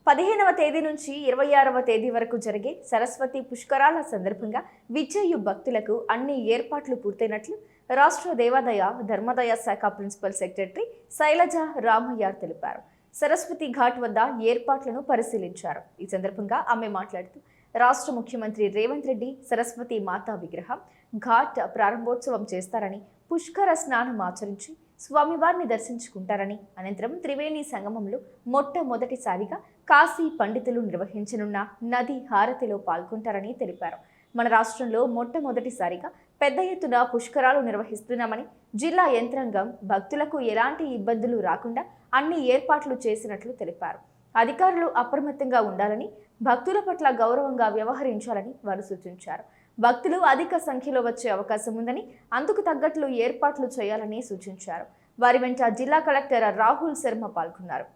15వ తేదీ నుంచి 26వ తేదీ వరకు జరిగే సరస్వతి పుష్కరాల సందర్భంగా విచ్చేయు భక్తులకు అన్ని ఏర్పాట్లు పూర్తయినట్లు రాష్ట్ర దేవాదాయ ధర్మాదాయ శాఖ ప్రిన్సిపల్ సెక్రటరీ శైలజ రామయ్య తెలిపారు. సరస్వతి ఘాట్ వద్ద ఏర్పాట్లను పరిశీలించారు. ఈ సందర్భంగా ఆమె మాట్లాడుతూ రాష్ట్ర ముఖ్యమంత్రి రేవంత్ రెడ్డి సరస్వతి మాతా విగ్రహం ఘాట్ ప్రారంభోత్సవం చేస్తారని, పుష్కర స్నానం ఆచరించి స్వామివారిని దర్శించుకుంటారని, అనంతరం త్రివేణి సంగమంలో మొట్టమొదటిసారిగా కాశీ పండితులు నిర్వహించనున్న నది హారతిలో పాల్గొంటారని తెలిపారు. మన రాష్ట్రంలో మొట్టమొదటిసారిగా పెద్ద ఎత్తున పుష్కరాలు నిర్వహిస్తున్నామని, జిల్లా యంత్రాంగం భక్తులకు ఎలాంటి ఇబ్బందులు రాకుండా అన్ని ఏర్పాట్లు చేసినట్లు తెలిపారు. అధికారులు అప్రమత్తంగా ఉండాలని, భక్తుల పట్ల గౌరవంగా వ్యవహరించాలని వారు సూచించారు. భక్తులు అధిక సంఖ్యలో వచ్చే అవకాశం ఉందని, అందుకు తగ్గట్లు ఏర్పాట్లు చేయాలని సూచించారు. వారి వెంట జిల్లా కలెక్టర్ రాహుల్ శర్మ పాల్గొన్నారు.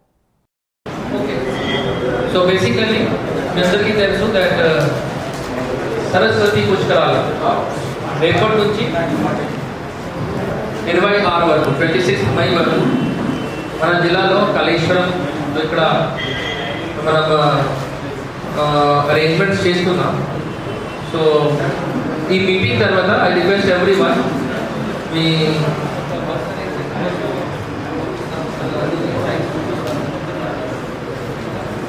సరస్వతి పుష్కరాలు రేపటి నుంచి 26 వరకు 26 మై వరకు మన జిల్లాలో కాళేశ్వరం ఇక్కడ మనం అరేంజ్మెంట్స్ చేసుకున్నాం. సో ఈ మీటింగ్ తర్వాత I request every one me